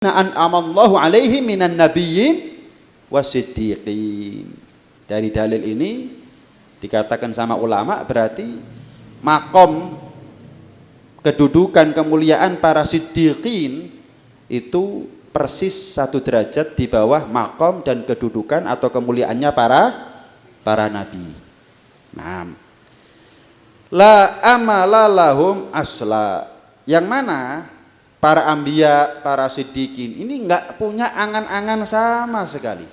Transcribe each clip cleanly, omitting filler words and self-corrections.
an'amallahu alaihi minan nabiyyin wasiddiqin. Dari dalil ini dikatakan sama ulama berarti makom kedudukan kemuliaan para siddiqin itu persis satu derajat di bawah makom dan kedudukan atau kemuliaannya para nabi. Nah, la amala lahum asla, yang mana para anbiya, para siddiqin ini enggak punya angan-angan sama sekali.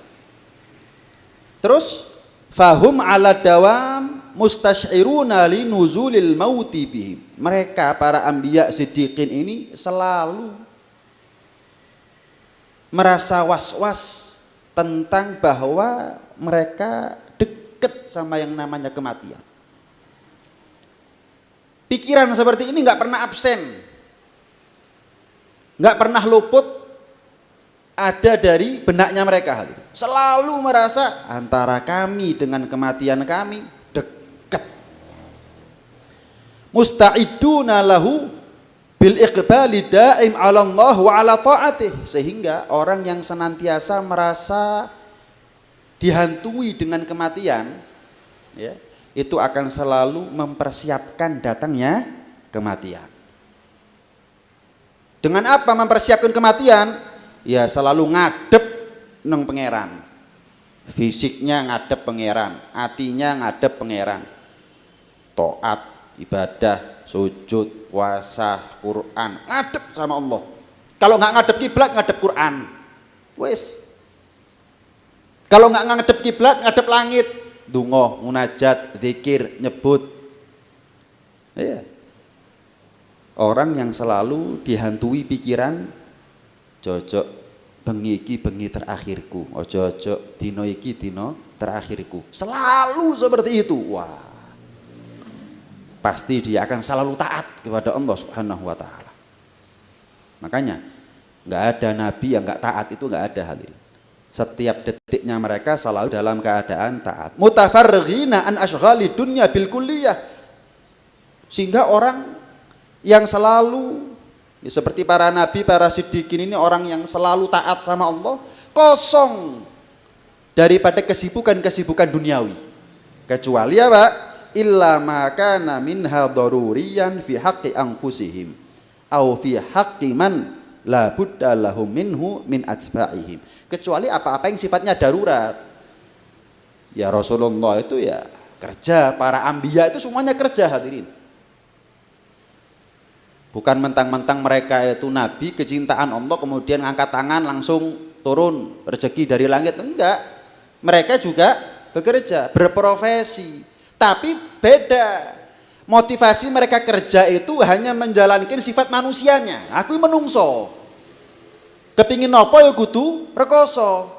Terus fahum ala dawam mustasyiruna li nuzulil mauti bihim. Mereka para anbiya siddiqin ini selalu merasa was-was tentang bahwa mereka dekat sama yang namanya kematian. Pikiran seperti ini enggak pernah absen, nggak pernah luput ada dari benaknya mereka. Selalu merasa antara kami dengan kematian kami dekat. Musta'iduna lahu bil iqbali daim 'ala Allah wa 'ala ta'atih, sehingga orang yang senantiasa merasa dihantui dengan kematian, ya, itu akan selalu mempersiapkan datangnya kematian. Dengan apa mempersiapkan kematian? Ya selalu ngadep nang pangeran. Fisiknya ngadep pangeran, hatinya ngadep pangeran. Taat, ibadah, sujud, puasa, Quran, ngadep sama Allah. Kalau nggak ngadep kiblat, ngadep Quran. Wes. Kalau nggak ngadep kiblat, ngadep langit. Dungo, munajat, zikir, nyebut. Iya. Orang yang selalu dihantui pikiran, jojok bengi iki bengi terakhirku, ojo dino iki dino terakhirku. Selalu seperti itu. Wah. Pasti dia akan selalu taat kepada Allah Subhanahu wa taala. Makanya enggak ada nabi yang enggak taat, itu enggak ada, hadirin. Setiap detiknya mereka selalu dalam keadaan taat. Mutafarrighina an asyghali dunya bil kulliyah. Sehingga orang yang selalu ya, seperti para nabi, para siddiqin ini orang yang selalu taat sama Allah, kosong daripada kesibukan-kesibukan duniawi. Kecuali apa? Illa ma kana minha daruriyan fi haqqi anfusihim au fi haqqi man la budda lahum minhu min atba'ihim. Kecuali apa-apa yang sifatnya darurat. Ya Rasulullah itu ya kerja, para anbiya itu semuanya kerja, hadirin. Bukan mentang-mentang mereka itu nabi kecintaan Allah kemudian ngangkat tangan langsung turun rezeki dari langit, enggak. Mereka juga bekerja, berprofesi. Tapi beda. Motivasi mereka kerja itu hanya menjalankan sifat manusianya. Aku menungso. Kepingin nopo ya kudu rekoso.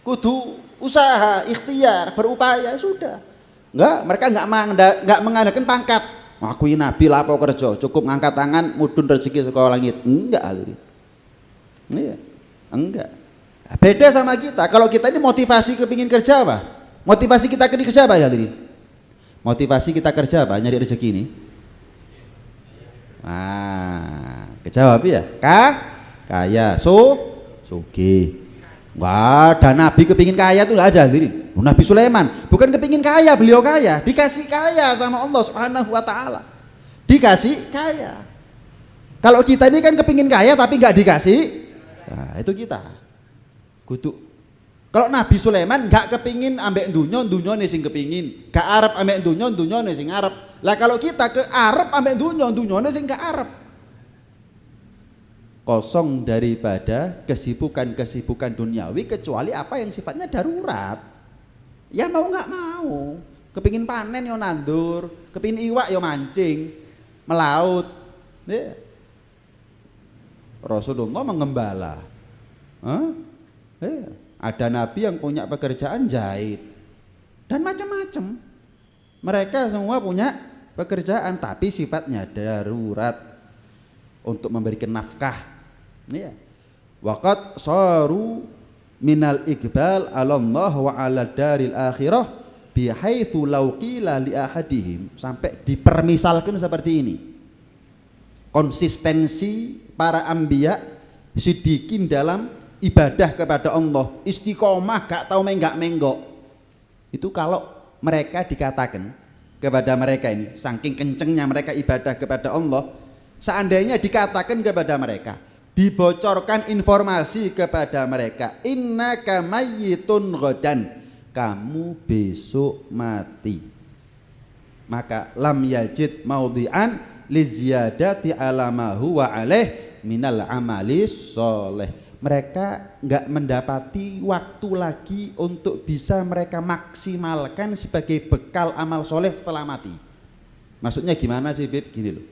Kudu usaha, ikhtiar, berupaya, sudah. Enggak, mereka enggak mengandalkan pangkat. Aku ini nabi lah apa kerja, cukup ngangkat tangan mudun rezeki saka langit. Enggak, iya, enggak. Beda sama kita. Kalau kita ini motivasi kepingin kerja apa? Motivasi kita kerja apa, hadirin? Motivasi kita kerja apa? Nyari rezeki ini. Kejawab ya? Kaya, sugih. Enggak ada nabi kepingin kaya tuh, enggak ada, hadirin. Nabi Sulaiman bukan kepingin kaya, beliau kaya, dikasih kaya sama Allah Subhanahu wa taala. Dikasih kaya. Kalau kita ini kan kepingin kaya tapi nggak dikasih, nah, itu kita. Kudu. Kalau Nabi Sulaiman nggak kepingin ambek dunya nih sing kepingin, gak arep ambek dunya nih sing arep. Lah kalau kita ke arep ambek dunya nih sing gak arep. Kosong daripada kesibukan-kesibukan duniawi kecuali apa yang sifatnya darurat. Ya mau nggak mau, kepingin panen yo nandur, kepingin iwak yo mancing, melaut. Ya. Rasulullah mengembala. Ya. Ada nabi yang punya pekerjaan jahit dan macam-macam. Mereka semua punya pekerjaan tapi sifatnya darurat untuk memberikan nafkah. Ya. Waqad saru minal iqbal 'ala Allah wa 'ala daril akhirah bihaitsu law qila li ahadihim, sampai dipermisalkan seperti ini. Konsistensi para anbiya sidikin dalam ibadah kepada Allah, istiqomah gak tahu menggak-menggok. Itu kalau mereka dikatakan kepada mereka ini, saking kencengnya mereka ibadah kepada Allah, seandainya dikatakan kepada mereka, dibocorkan informasi kepada mereka, innaka mayyitun ghadan, kamu besok mati, maka lam yajid maudhi'an li ziyadati ala ma huwa alaih minal amalis soleh. Mereka nggak mendapati waktu lagi untuk bisa mereka maksimalkan sebagai bekal amal soleh setelah mati. Maksudnya gimana sih Bib? Gini loh,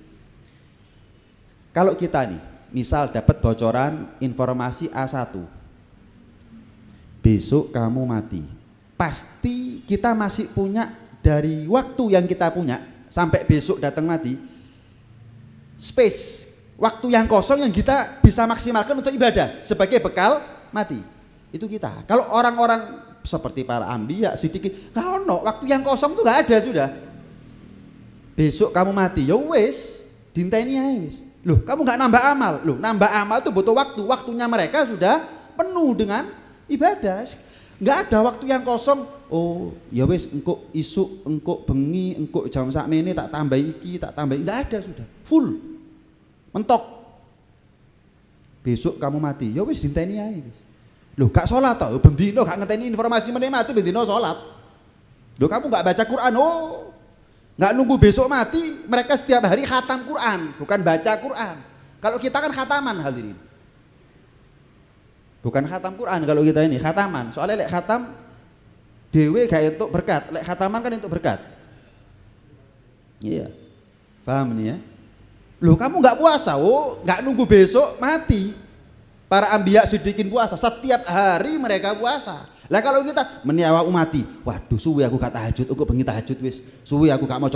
kalau kita nih misal dapat bocoran informasi A1, besok kamu mati, pasti kita masih punya dari waktu yang kita punya sampai besok datang mati, space, waktu yang kosong yang kita bisa maksimalkan untuk ibadah sebagai bekal mati. Itu kita. Kalau orang-orang seperti para ambiya, sidikin, nggak ono, waktu yang kosong tuh nggak ada sudah. Besok kamu mati, ya wes, dinteni aja wes. Loh, kamu nggak nambah amal. Loh, nambah amal itu butuh waktu. Waktunya mereka sudah penuh dengan ibadah. Nggak ada waktu yang kosong. Oh, ya wes, engkau isuk, engkau bengi, engkau jam sakmene tak tambah iki, tak tambah. Nggak ada sudah. Full. Mentok. Besok kamu mati, ya wis dinteni ae wis. Loh, gak sholat tau, bendino gak ngenteni informasi meneh mati bendino sholat. Loh, kamu gak baca Quran, oh gak nunggu besok mati, mereka setiap hari khatam Quran, bukan baca Quran. Kalau kita kan khataman hadirin, bukan khatam Quran kalau kita ini khataman. Soalnya lek khatam dewe gak untuk berkat, lek khataman kan untuk berkat. Iya, paham nih ya. Loh, kamu nggak puasa, oh nggak nunggu besok mati. Para ambiya sidikin puasa, setiap hari mereka puasa. Lah kalau kita meniawa mati, waduh suwi aku gak tahajud, aku bengi tahajud wis. Suwi aku gak mau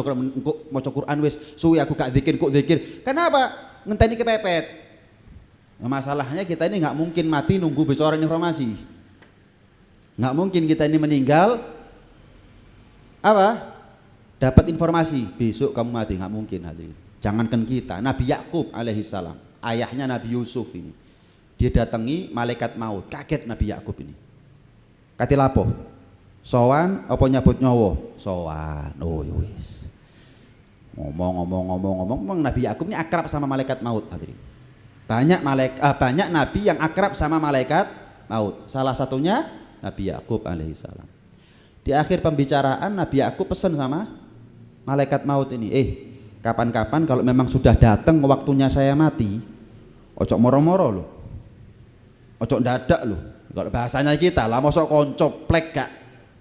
Quran wis. Suwi aku gak zikir kok zikir. Kenapa? Ngenteni kepepet. Nah, masalahnya kita ini nggak mungkin mati nunggu bocoran informasi. Nggak mungkin kita ini meninggal apa? Dapat informasi besok kamu mati, nggak mungkin hadirin. Jangankan kita, Nabi Yakub alaihissalam, ayahnya Nabi Yusuf ini, dia datangi malaikat maut, kaget Nabi Yakub ini. Kati lapo, sowan apa nyabut nyawa? Sowan, oh yowis. Ngomong, Nabi Yakub ini akrab sama malaikat maut hadirin. Banyak nabi yang akrab sama malaikat maut. Salah satunya Nabi Yakub alaihissalam. Di akhir pembicaraan Nabi Yakub pesan sama malaikat maut ini, kapan-kapan kalau memang sudah datang waktunya saya mati, ojo moro-moro loh, ojo dadak loh. Kalau bahasanya kita lah, mosok konco plek gak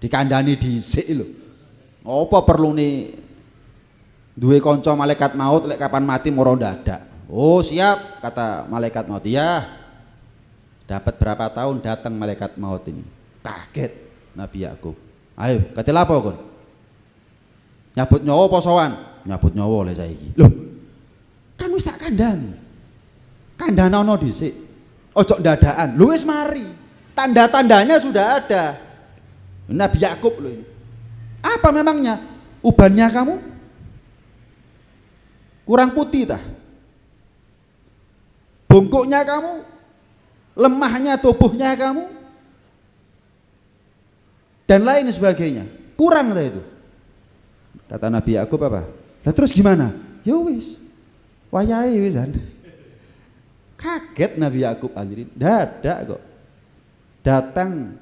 dikandani dhisik loh. Apa perlu nih duwe konco malaikat maut lek kapan mati moro dadak. Oh siap, kata malaikat maut. Ya, dapat berapa tahun datang malaikat maut ini. Kaget Nabi Yakub. Ayo, katil apa kon? Nyabut nyawa apa sowan? Nyabut nyawa oleh saiki. Loh, kan wis tak kandhani. Kandhanono dhisik. Ojo ndadaan. Lho wis mari. Tanda-tandanya sudah ada. Nabi Yakub loh ini. Apa memangnya? Ubannya kamu kurang putih tah? Bongkoknya kamu? Lemahnya tubuhnya kamu? Dan lain sebagainya. Kurang tah itu. Kata Nabi Yakub apa? Lah terus gimana? Ya wis. Wayahe wisan. Kaget Nabi Yakub hadirin. Dadak kok. Datang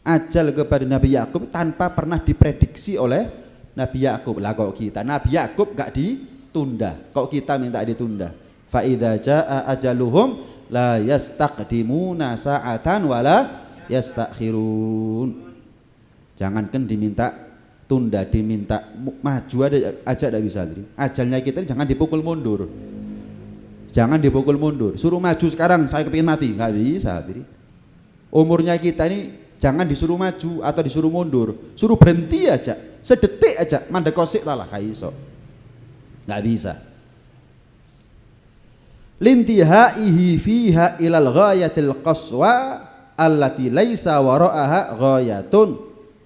ajal kepada Nabi Yakub tanpa pernah diprediksi oleh Nabi Yakub. Lah kok kita Nabi Yakub gak ditunda. Kok kita minta ditunda? Fa idza jaa ajaluhum la yastaqdimuna sa'atan wala yastakhirun. Jangankan diminta tunda, diminta maju aja tidak bisa. Ajalnya kita jangan dipukul mundur. Jangan dipukul mundur. Suruh maju sekarang, saya kepingin mati, nggak bisa. Umurnya kita ini jangan disuruh maju atau disuruh mundur, suruh berhenti aja, sedetik aja, mandek kosik lah kaiso, nggak bisa. Lintihaihi fiha ilal ghayatil qaswa allati laisa wara'aha ghayatun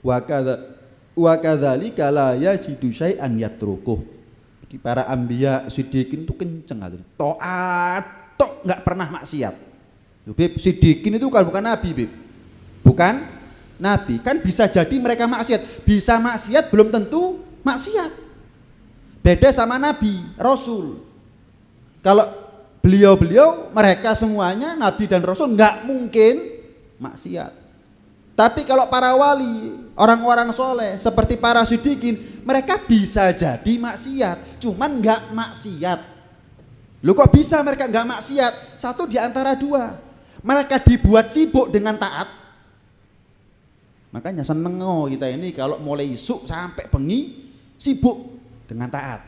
wa kadzalika la yajidu syai'an yatrukuh. Jadi para anbiya siddiqin itu kenceng hati. Taat tok enggak pernah maksiat. Bib, Sidikin itu bukan nabi, Bib. Bukan nabi. Kan bisa jadi mereka maksiat. Bisa maksiat belum tentu maksiat. Beda sama nabi, rasul. Kalau beliau-beliau mereka semuanya nabi dan rasul nggak mungkin maksiat. Tapi kalau para wali, orang-orang soleh seperti para sidikin, mereka bisa jadi maksiat, cuman nggak maksiat. Lu kok bisa mereka nggak maksiat? Satu di antara dua, mereka dibuat sibuk dengan taat. Makanya seneng kita ini kalau mulai isuk sampai bengi sibuk dengan taat.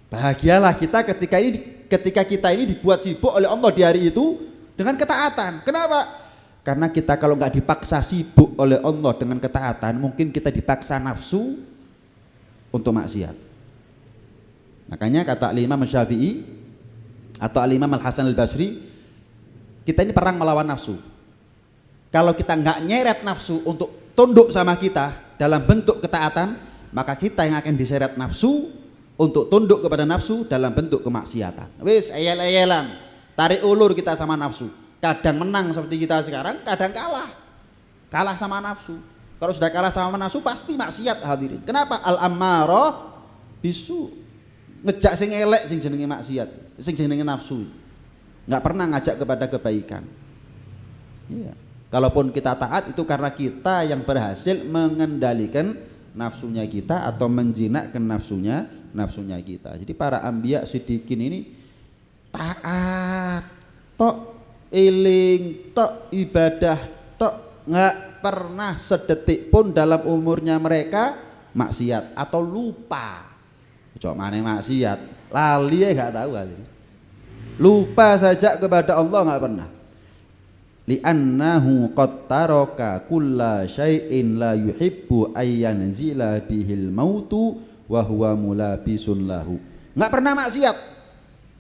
Bahagialah kita ketika kita ini dibuat sibuk oleh Allah di hari itu dengan ketaatan. Kenapa? Karena kita kalau nggak dipaksa sibuk oleh Allah dengan ketaatan, mungkin kita dipaksa nafsu untuk maksiat. Makanya kata Imam Syafi'i atau Imam Al Hasan Al Basri, kita ini perang melawan nafsu. Kalau kita nggak nyeret nafsu untuk tunduk sama kita dalam bentuk ketaatan, maka kita yang akan diseret nafsu untuk tunduk kepada nafsu dalam bentuk kemaksiatan. Wis ayel-ayelan, tarik ulur kita sama nafsu. Kadang menang seperti kita sekarang, kadang kalah sama nafsu. Kalau sudah kalah sama nafsu pasti maksiat, hadirin. Kenapa? Al-ammarah bisu, ngejak sing elek sing jenenge maksiat, sing jenenge nafsu. Nggak pernah ngajak kepada kebaikan. Iya. Kalaupun kita taat itu karena kita yang berhasil mengendalikan nafsunya kita atau menjinakkan nafsunya kita. Jadi para anbiya sidikin ini taat tok, iling tok, ibadah tok, nggak pernah sedetik pun dalam umurnya mereka maksiat atau lupa. Cuma mana maksiat, lali ya nggak tahu kali. Lupa saja kepada Allah nggak pernah. Li'annahu qad taraka kulla syai'in la yuhibbu ayyanzila bihil mautu wa huwa mulabisun lahu. Nggak pernah maksiat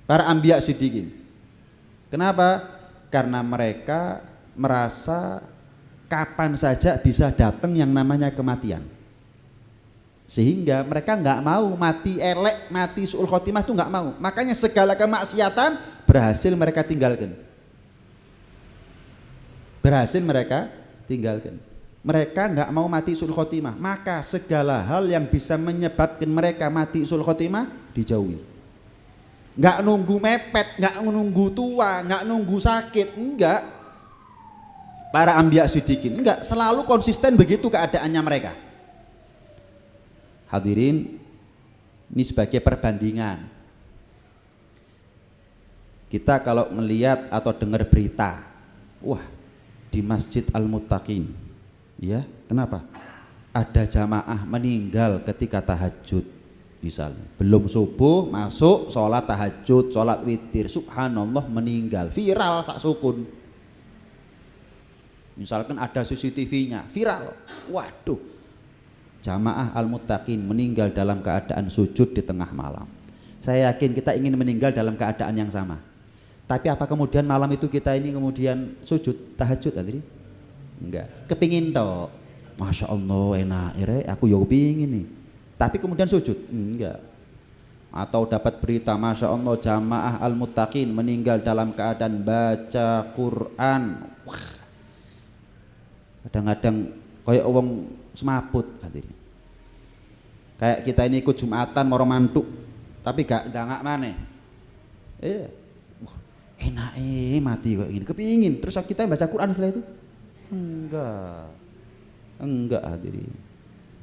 para anbiya sidikin. Kenapa? Karena mereka merasa kapan saja bisa datang yang namanya kematian, sehingga mereka nggak mau mati elek, mati su'ul khotimah itu nggak mau. Makanya segala kemaksiatan berhasil mereka tinggalkan. Mereka nggak mau mati su'ul khotimah, maka segala hal yang bisa menyebabkan mereka mati su'ul khotimah dijauhi. Nggak nunggu mepet, nggak nunggu tua, nggak nunggu sakit, enggak. Para anbiya sidikin enggak, selalu konsisten begitu keadaannya mereka. Hadirin, ini sebagai perbandingan. Kita kalau melihat atau dengar berita, wah di Masjid Al-Muttaqin, ya kenapa? Ada jamaah meninggal ketika tahajud. Misalnya belum subuh masuk sholat tahajud, sholat witir, subhanallah meninggal, viral sak sukun. Misalkan ada CCTV-nya viral, waduh, jamaah Al-Muttaqin meninggal dalam keadaan sujud di tengah malam. Saya yakin kita ingin meninggal dalam keadaan yang sama. Tapi apa kemudian malam itu kita ini kemudian sujud tahajud tadi? Enggak, kepingin toh, masya Allah enak, aku ya kepingin nih. Tapi kemudian sujud? Enggak. Atau dapat berita masya Allah jamaah Al-Muttaqin meninggal dalam keadaan baca Quran. Wah. Kadang-kadang kayak wong semaput hadirin. Kayak kita ini ikut Jumatan moro mantuk, tapi gak ndangak maneh. Wah, enak mati kok gini. Kepingin terus kita baca Quran setelah itu? Enggak hadirin.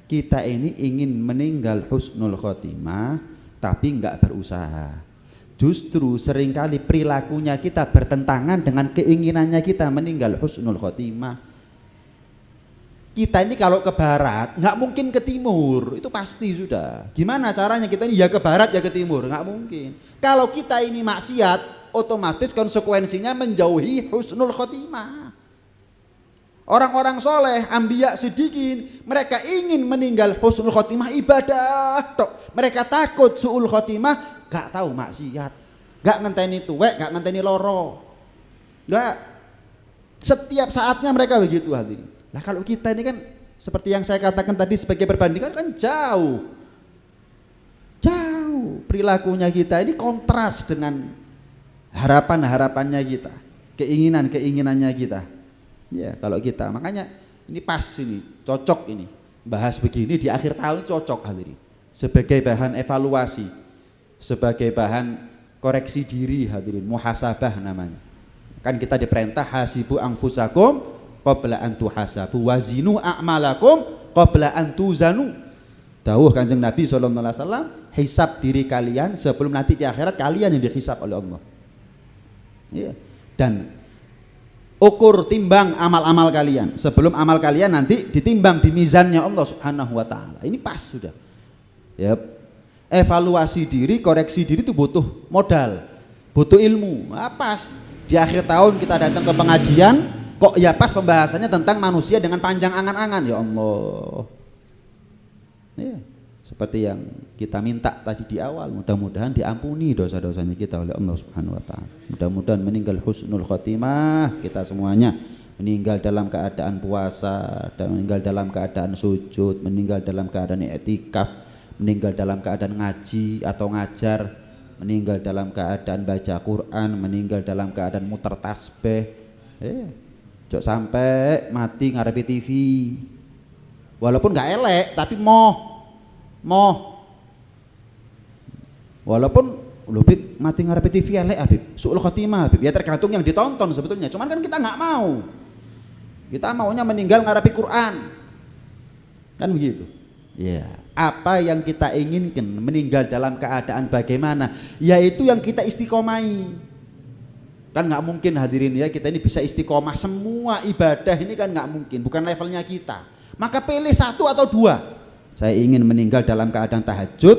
Kita ini ingin meninggal husnul khotimah tapi enggak berusaha. Justru seringkali perilakunya kita bertentangan dengan keinginannya kita meninggal husnul khotimah. Kita ini kalau ke barat nggak mungkin ke timur, itu pasti sudah. Gimana caranya kita ini ya ke barat ya ke timur? Nggak mungkin. Kalau kita ini maksiat, otomatis konsekuensinya menjauhi husnul khotimah. Orang-orang soleh, anbiya sidikin, mereka ingin meninggal husnul khotimah ibadah tok. Mereka takut su'ul khotimah, gak tahu maksiat, gak ngenteni tuwek, gak ngenteni loro, gak. Setiap saatnya mereka begitu hadirin. Nah kalau kita ini kan seperti yang saya katakan tadi sebagai perbandingan kan jauh perilakunya kita ini kontras dengan harapan-harapannya kita, keinginan-keinginannya kita. Ya, kalau kita, makanya ini pas ini, cocok ini. Bahas begini di akhir tahun cocok hadirin. Sebagai bahan evaluasi, sebagai bahan koreksi diri hadirin, muhasabah namanya. Kan kita diperintah hasibu anfusakum qabla an tuhasabu wazinu a'malakum qabla an tuzanu. Dawuh Kanjeng Nabi sallallahu alaihi wasallam, hisab diri kalian sebelum nanti di akhirat kalian yang dihisab oleh Allah. Ya. Dan ukur timbang amal-amal kalian sebelum amal kalian nanti ditimbang di mizannya Allah Subhanahu wa taala. Ini pas sudah. Ya, evaluasi diri, koreksi diri itu butuh modal, butuh ilmu. Nah, pas di akhir tahun kita datang ke pengajian, kok ya pas pembahasannya tentang manusia dengan panjang angan-angan, ya Allah. Ya, seperti yang kita minta tadi di awal, mudah-mudahan diampuni dosa-dosanya kita oleh Allah Subhanahu wa taala. Mudah-mudahan meninggal husnul khotimah kita semuanya, meninggal dalam keadaan puasa, dan meninggal dalam keadaan sujud, meninggal dalam keadaan i'tikaf, meninggal dalam keadaan ngaji atau ngajar, meninggal dalam keadaan baca Quran, meninggal dalam keadaan muter tasbih. Jok sampai mati ngarepe TV. Walaupun nggak elek tapi moh. Walaupun lu Bib mati ngarepe TV elek Habib, suul khotimah Habib. Ya tergantung yang ditonton sebetulnya. Cuman kan kita nggak mau. Kita maunya meninggal ngarepe Quran. Kan begitu. Ya, apa yang kita inginkan meninggal dalam keadaan bagaimana? Yaitu yang kita istiqomai. Kan nggak mungkin hadirin ya, kita ini bisa istiqomah semua ibadah ini kan nggak mungkin, bukan levelnya kita. Maka pilih satu atau dua. Saya ingin meninggal dalam keadaan tahajud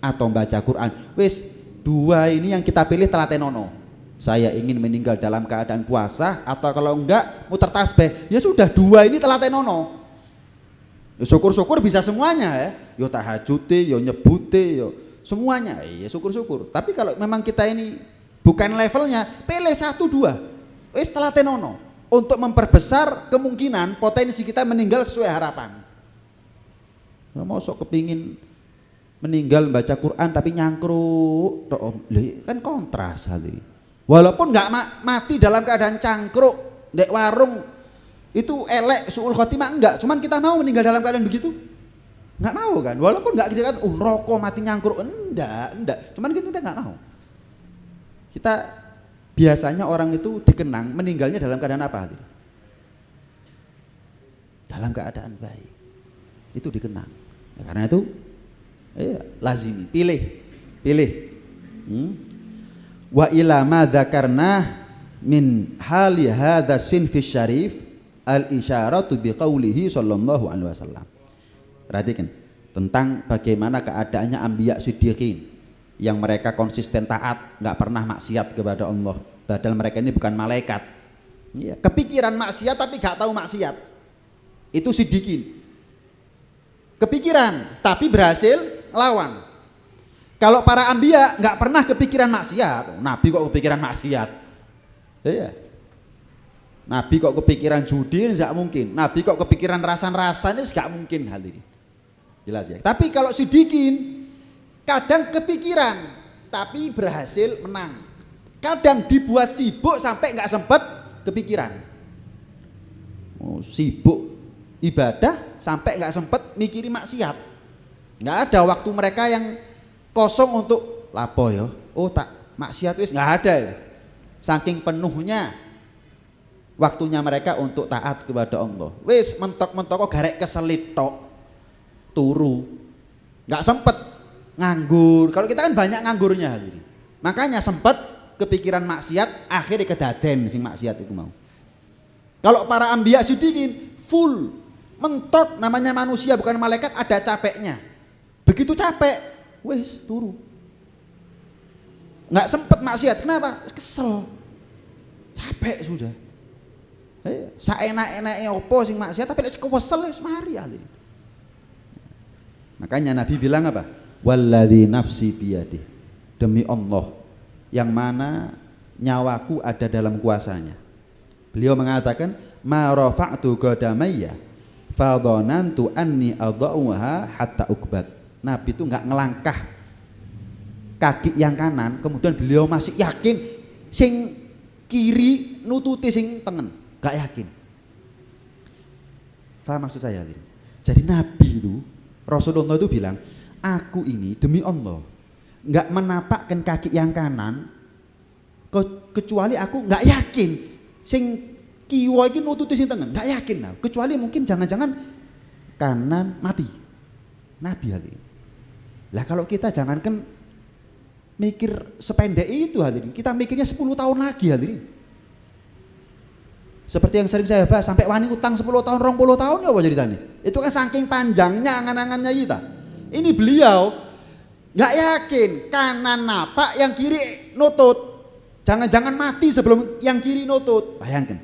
atau baca Quran. Wis, dua ini yang kita pilih telatenono. Saya ingin meninggal dalam keadaan puasa atau kalau enggak muter tasbih. Ya sudah, dua ini telatenono. Ya syukur-syukur bisa semuanya ya. Yo tahajute, yo nyebute, yo semuanya. Ya syukur-syukur. Tapi kalau memang kita ini bukan levelnya, pilih satu dua. Wis telatenono untuk memperbesar kemungkinan potensi kita meninggal sesuai harapan. Mau sok kepingin meninggal baca Quran tapi nyangkruk, kan kontras hal ini. Walaupun nggak mati dalam keadaan cangkruk, dek warung itu elek suul khotimah enggak, cuman kita mau meninggal dalam keadaan begitu, nggak mau kan? Walaupun nggak kita kata, rokok mati nyangkruk, enggak, cuman kita nggak mau. Kita biasanya orang itu dikenang meninggalnya dalam keadaan apa? Dalam keadaan baik, itu dikenang. Ya, karena itu lazimi, pilih. Wa ila ma dzakarna min hali hadza sinfi syarif al isyaratu bi qaulihi sallallahu alaihi wasallam. Perhatikan tentang bagaimana keadaannya anbiya siddiqin yang mereka konsisten taat, enggak pernah maksiat kepada Allah. Padahal mereka ini bukan malaikat. Ya, kepikiran maksiat tapi enggak tahu maksiat. Itu siddiqin. Kepikiran tapi berhasil lawan. Kalau para anbiya nggak pernah kepikiran maksiat, Nabi kok kepikiran maksiat? Iya. Nabi kok kepikiran judi? Nggak mungkin. Nabi kok kepikiran rasan-rasan? Nggak mungkin hal ini. Jelas ya. Tapi kalau sidikin kadang kepikiran tapi berhasil menang. Kadang dibuat sibuk sampai nggak sempat kepikiran. Sibuk ibadah sampai nggak sempat mikiri maksiat. Nggak ada waktu mereka yang kosong untuk lapo yo. Oh tak maksiat wis nggak ada ya. Saking penuhnya waktunya mereka untuk taat kepada Allah. Wis mentok-mentok kok garek keselit tok turu. Nggak sempet nganggur. Kalau kita kan banyak nganggurnya hadirin. Makanya sempet kepikiran maksiat akhirnya kedaden sing maksiat itu mau. Kalau para anbiya sidikin full mentok, namanya manusia bukan malaikat, ada capeknya. Begitu capek, wes turu. Nggak sempet maksiat, kenapa? Kesel, capek sudah. Saenak-enaknya opo sing maksiat, tapi lek kesel wis mari ahli. Makanya Nabi bilang apa? Walladzi nafsi biyadih. Demi Allah yang mana nyawaku ada dalam kuasanya. Beliau mengatakan ma rafa'tu qadamayya fadhanantu anni adha'uha hatta ukbat. Nabi itu enggak ngelangkah kaki yang kanan, kemudian beliau masih yakin sing kiri nututi sing tengen, gak yakin. Paham maksud saya? Jadi Nabi itu, Rasulullah itu bilang, aku ini demi Allah nggak menapakkan kaki yang kanan kecuali aku nggak yakin sing kiwa iki nututi sing tengen, nggak yakin nah. Kecuali mungkin jangan-jangan kanan mati. Nabi hadirin. Lah kalau kita jangankan mikir sependek itu hadirin, kita mikirnya 10 tahun lagi hadirin. Seperti yang sering saya bahas, sampai wani utang 10 tahun, 20 tahun ya apa ceritanya? Itu kan saking panjangnya angan-angannya kita. Ini beliau nggak yakin kanan napak, yang kiri nutut. Jangan-jangan mati sebelum yang kiri nutut. Bayangkan.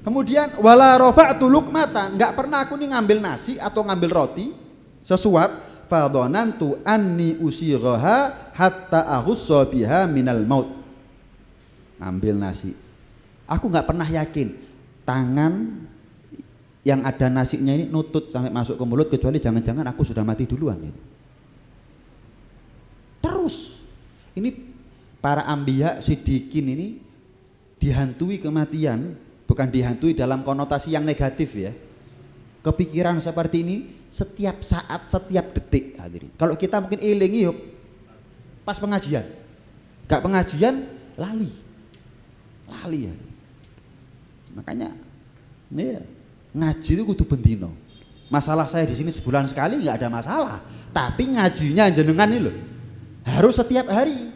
Kemudian wala rafa'tu luqmatan, nggak pernah aku nih ngambil nasi atau ngambil roti sesuap, fadhanantu anni usighaha hatta ahussa biha minal maut. Ambil nasi. Aku nggak pernah yakin tangan yang ada nasinya ini nutut sampai masuk ke mulut, kecuali jangan-jangan aku sudah mati duluan gitu. Terus ini para ambiya siddiqin ini dihantui kematian, bukan dihantui dalam konotasi yang negatif ya. Kepikiran seperti ini setiap saat, setiap detik hadirin. Kalau kita mungkin elingi yuk pas pengajian, gak pengajian lali ya. Makanya ya, ngaji itu kudu bendino. Masalah saya di sini sebulan sekali nggak ada masalah, tapi ngajinya jenengan ini loh harus setiap hari.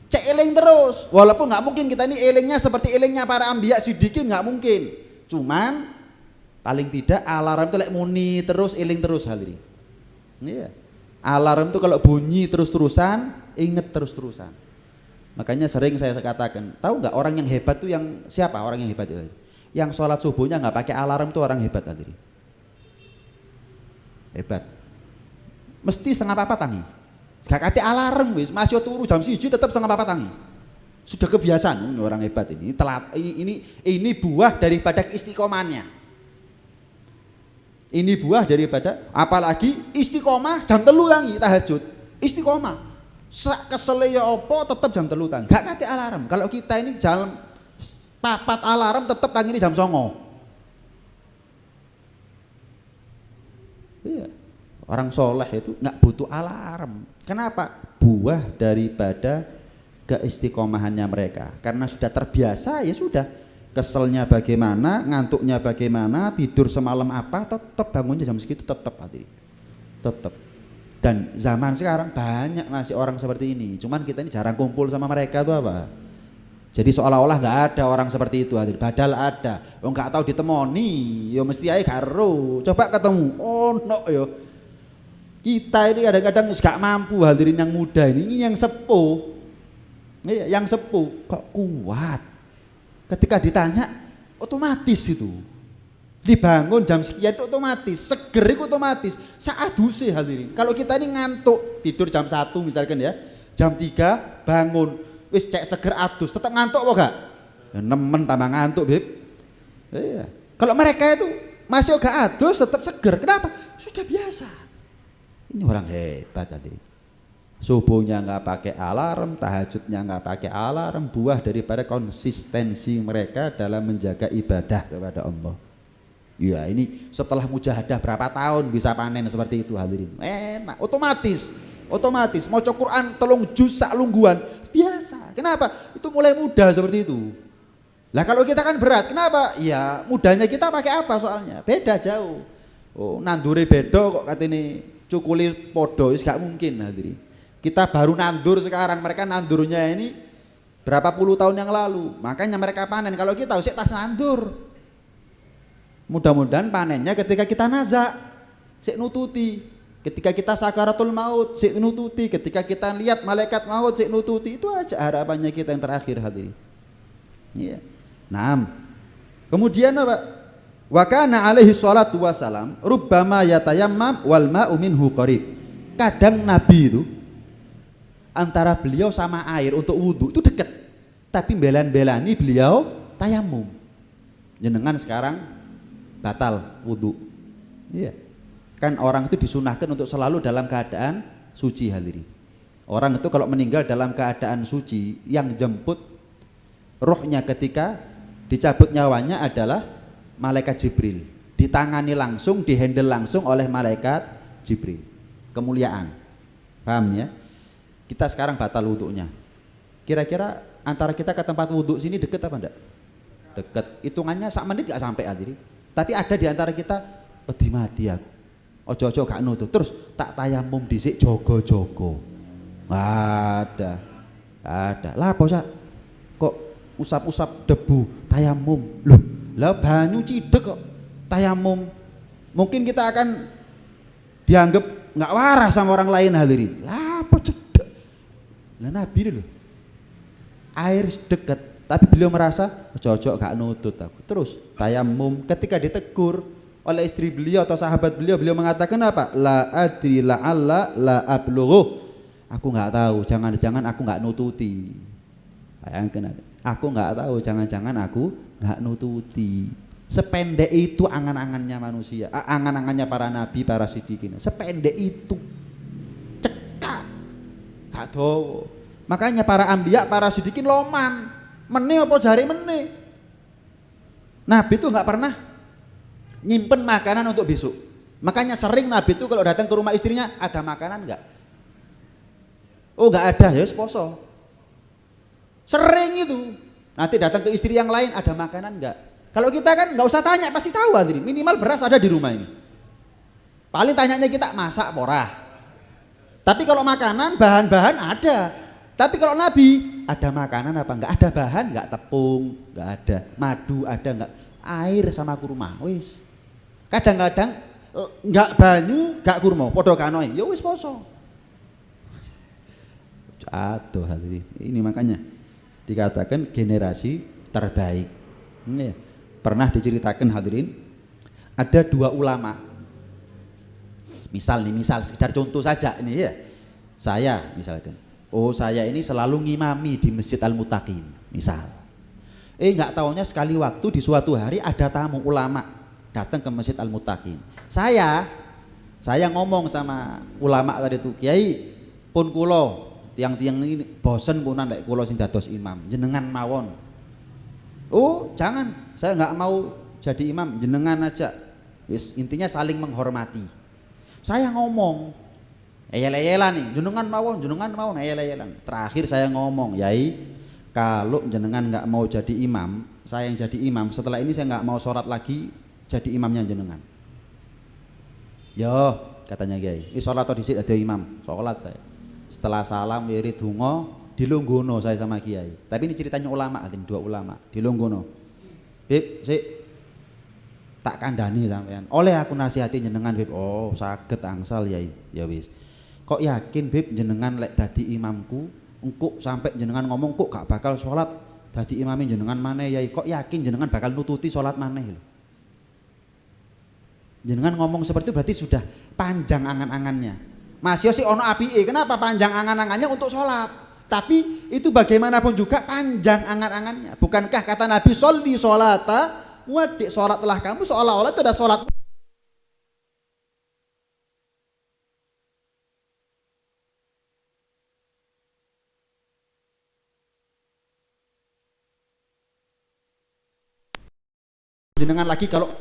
Cek eling terus, walaupun nggak mungkin kita ini elingnya seperti elingnya para ambiya siddiqin, nggak mungkin. Cuman paling tidak alarm itu lek muni terus, eling terus hal ini. Iya. Alarm itu kalau bunyi terus-terusan, inget terus-terusan. Makanya sering saya katakan, tahu nggak orang yang hebat tuh yang siapa? Orang yang hebat itu, yang sholat subuhnya nggak pakai alarm tuh orang hebat tadi. Hebat. Mesti setengah papat tangi. Gak kate alarm wis, masih turu jam 1 tetap setengah papat tangi. Sudah kebiasaan ini orang hebat ini. Ini buah daripada istiqomahnya. Ini buah daripada, apalagi istiqomah jam 3 tangi tahajud. Istiqomah. Kesele ya apa tetap jam 3 tangi. Gak kate alarm. Kalau kita ini jam papat alarm tetap tangi ini jam 9. Iya. Orang soleh itu nggak butuh alarm. Kenapa? Buah daripada keistiqomahannya mereka. Karena sudah terbiasa ya sudah. Keselnya bagaimana, ngantuknya bagaimana, tidur semalam apa, tetap bangunnya jam segitu, tetap hadirin. Tetap. Dan zaman sekarang banyak masih orang seperti ini. Cuman kita ini jarang kumpul sama mereka tuh apa? Jadi seolah-olah nggak ada orang seperti itu hadirin. Padahal ada. Oh nggak tahu ditemoni, yo mesti aja karo. Coba ketemu. Oh no yo. Kita ini kadang-kadang gak mampu hadirin yang muda ini yang sepuh. Yang sepuh kok kuat. Ketika ditanya otomatis itu. Dibangun jam sekian itu otomatis, seger itu otomatis. Saaduse hadirin. Kalau kita ini ngantuk, tidur jam 1 misalkan ya. Jam 3 bangun, wis cek seger adus, tetap ngantuk apa gak? Ya, nemen tambah ngantuk, Beb. Iya. Kalau mereka itu masih gak adus tetap seger. Kenapa? Sudah biasa. Ini orang hebat tadi. Subuhnya nggak pakai alarm, tahajudnya nggak pakai alarm, buah daripada konsistensi mereka dalam menjaga ibadah kepada Allah. Ya ini setelah mujahadah berapa tahun bisa panen seperti itu hadirin. Enak, otomatis. Mau Quran 3 juz sak lungguhan biasa. Kenapa? Itu mulai mudah seperti itu. Lah kalau kita kan berat, kenapa? Ya mudahnya kita pakai apa soalnya? Beda jauh. Oh nandure bedo kok katanya cukuli podo, gak mungkin hadirin. Kita baru nandur sekarang, mereka nandurnya ini berapa puluh tahun yang lalu. Makanya mereka panen. Kalau kita usik tas nandur. Mudah-mudahan panennya ketika kita nazak, sik nututi. Ketika kita sakaratul maut, sik nututi. Ketika kita lihat malaikat maut, sik nututi. Itu aja harapannya kita yang terakhir hadirin. Iya. Naam. Kemudian apa? Wa kana alaihi sholatu wassalam rubbama yatayammam wal ma'u minhu qarib. Kadang Nabi itu antara beliau sama air untuk wudhu itu dekat, tapi belan-belani beliau tayamum. Jenengan sekarang batal wudhu, iya. Kan orang itu disunahkan untuk selalu dalam keadaan suci hadirin. Orang itu kalau meninggal dalam keadaan suci, yang jemput Ruhnya ketika dicabut nyawanya adalah malaikat Jibril, ditangani langsung, dihandle langsung oleh malaikat Jibril. Kemuliaan, paham ya? Kita sekarang batal wudhunya. Kira-kira antara kita ke tempat wudhu sini deket apa enggak? Deket. Hitungannya sak menit gak sampai hadirin. Tapi ada di antara kita wedi mati aku. Ojo-ojo gak nutut. Terus tak tayamum dhisik jogo-jogo. Ada. Lah apa Sak? Kok usap-usap debu tayamum? Loh, lah banyu cidek kok tayamum. Mungkin kita akan dianggap nggak waras sama orang lain hadirin. Lah apa cedek? Lah Nabi dulu air dekat, tapi beliau merasa ojo-ojo gak nutut aku. Terus tayamum, ketika ditegur oleh istri beliau atau sahabat beliau, beliau mengatakan apa? La adri la'alla la ablughu. Aku nggak tahu, jangan-jangan aku nggak nututi. Bayangkan, aku nggak tahu, jangan-jangan aku nggak nututi. Sependek itu angan-angannya manusia, angan-angannya para nabi, para siddiqin. Sependek itu, cekak, gak tahu. Makanya para ambiya, para siddiqin loman, meneh apa jari meneh. Nabi itu nggak pernah nyimpen makanan untuk besok. Makanya sering Nabi itu kalau datang ke rumah istrinya, ada makanan nggak? Oh nggak ada, ya poso. Sering itu. Nanti datang ke istri yang lain, ada makanan nggak? Kalau kita kan nggak usah tanya, pasti tahu hadirin. Minimal beras ada di rumah ini. Paling tanyanya kita masak porah. Tapi kalau makanan, bahan-bahan ada. Tapi kalau Nabi, ada makanan apa enggak? Ada bahan enggak? Tepung enggak ada, madu ada enggak? Air sama kurma, wis. Kadang-kadang enggak banyu, enggak kurma, podo kanoe, ya wis poso. Aduh hadirin, ini makanya dikatakan generasi terbaik. Ini ya. Pernah diceritakan hadirin, ada dua ulama. Misal sekedar contoh saja ini ya. Saya misalkan, oh saya ini selalu ngimami di Masjid Al-Muttaqin, misal. Nggak taunya sekali waktu di suatu hari ada tamu ulama datang ke Masjid Al-Muttaqin. Saya ngomong sama ulama tadi itu, Kiai, pun kulo tiang-tiang ini bosen punan lek kulo sing dados imam, jenengan mawon. Oh jangan, saya nggak mau jadi imam, jenengan aja. Intinya saling menghormati. Saya ngomong, eyel-eyelan nih, jenengan mawon, eyel-eyelan. Terakhir saya ngomong, Yai, kalau jenengan nggak mau jadi imam, saya yang jadi imam. Setelah ini saya nggak mau sholat lagi, jadi imamnya jenengan. Yo, katanya Kiai, sholat atau disit ada imam, sholat saya. Setelah salam, wirid, donga, dilunggono saya sama Kiai. Tapi ini ceritanya ulama, dua ulama, dilunggono. Bib, tak kandani sampean. Oleh aku nasihati jenengan Bib. Oh, saged angsal Yai. Ya wis. Kok yakin Bib jenengan lek dadi imamku, engko sampai jenengan ngomong kok gak bakal sholat dadi imami jenengan maneh Yai. Kok yakin jenengan bakal nututi sholat maneh lho. Jenengan ngomong seperti itu berarti sudah panjang angan-angannya. Mas yo sih ono apike, kenapa panjang angan-angannya untuk sholat? Tapi itu bagaimanapun juga panjang angan-angannya. Bukankah kata Nabi sholli sholata wadik, sholatlah kamu seolah-olah itu ada sholat. Jenengan lagi kalau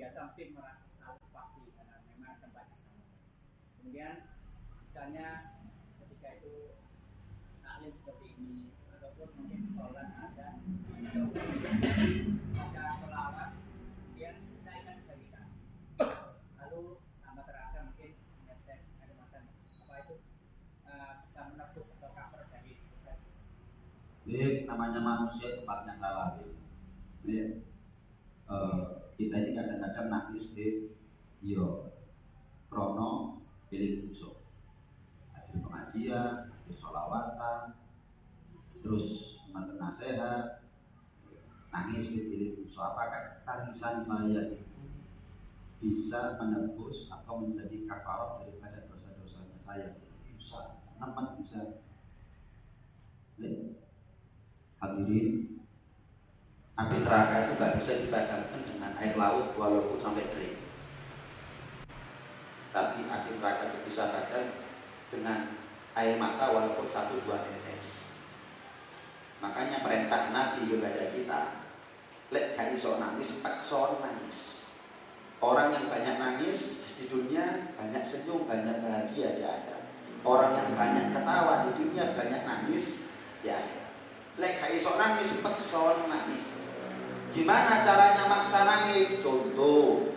biasa mesti merasa salah pasti karena memang tempatnya sama. Kemudian misalnya ketika itu taklim seperti ini ataupun mungkin sholat ada baca sholawat, kemudian kita ingat bisa kita lalu tambah terasa mungkin ngetes ada makan apa itu bisa menebus atau cover dari dosa. Ini namanya manusia tempatnya salah. Ini kita ini kadang-kadang nangis di krono pilih dosa. Ada pengajian, ada sholawatan, terus mantan nasihat, nangis di pilih dosa. Apakah tangisan saya itu bisa menebus atau menjadi kafarah daripada dosa-dosanya saya? Bisa, teman bisa. Hadirin, api neraka itu nggak bisa dipadamkan dengan air laut walaupun sampai kering. Tapi api neraka itu bisa padam dengan air mata walaupun 1-2 tetes. Makanya perintah Nabi kepada kita, lek gak iso nangis, paksa nangis. Orang yang banyak nangis di dunia banyak senyum, banyak bahagia di akhirat. Orang yang banyak ketawa di dunia banyak nangis di akhirat. Lek gak iso nangis, paksa nangis. Gimana caranya maksa nangis? Contoh,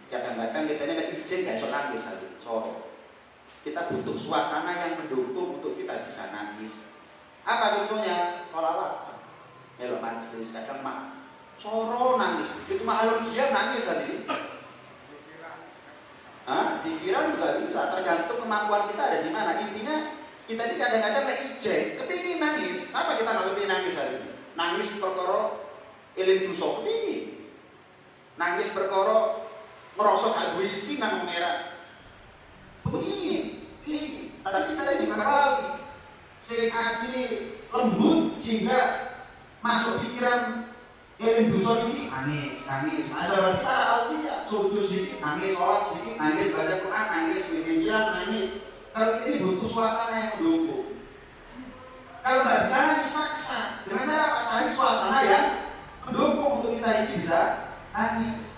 kadang-kadang kita ini lagi izin gak iso nangis lagi. Contoh, kita butuh suasana yang mendukung untuk kita bisa nangis. Apa contohnya? Sholawat, melo majelis, kadang mah coro nangis. Itu mahalun dia nangis tadi. Pikiran juga bisa, tergantung kemampuan kita ada di mana. Intinya kita ini kadang-kadang lagi izin, kepingin nangis. Siapa kita nggak kepingin nangis hari ini? Nangis perkara eling dosa kepingin. Nangis perkara ngerosok gak duwe isi nang merah. Kepingin. Tapi kita ini bakal sing atine lembut sehingga masuk pikiran eling dosa ini nangis. Masa berarti para aulia sujud sedikit nangis, sholat sedikit nangis, baca Quran nangis, pikiran nangis. Kalau ini butuh suasana yang mendukung. Kalau nggak bisa nangis maksa. Dengan cara apa? Cari suasana yang mendukung untuk kita ini bisa nangis.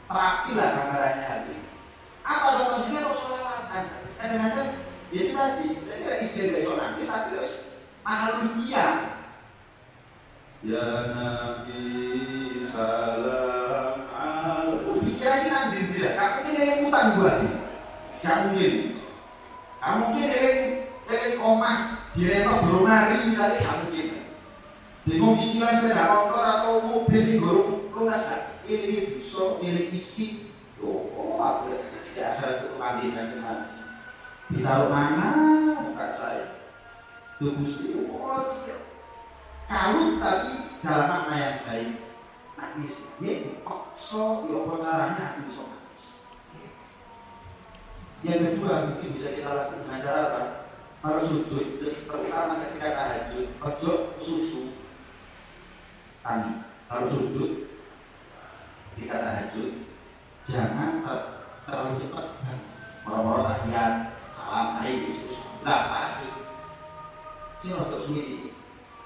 Terapilah gambarannya hari ini. Apa contohnya? Kalau sholawatan, kadang-kadang ya itu tadi. Kita ini ada izin gak iso nangis, tapi terus mahal dunia. Ya Nabi salam alaikum. Pikiran ini nanti dia. Kamu ini yang utang gua nih. Jangan mungkin. Kamu mungkin eling omah direnov berumari misalnya kamu mungkin. Bingung cicilan sepeda motor atau mobil sing gorong lunas gak? Ini dosa, ini isi. Oh, aku di akhirat itu ambil kanjeng Nabi. Ditaruh mana muka saya? Tuh Gusti, pikir kalut tapi dalam makna yang baik. Nangis, ya dipaksa, ya apa caranya aku bisa nangis. Yang kedua mungkin bisa kita lakukan dengan cara apa? Harus sujud, terutama ketika tahajud, ojo susu. Harus sujud ketika tahajud. Jangan terlalu cepat. Moro-moro tahiyat, salam hari Yesus. Lah tahajud. Sing untuk suwi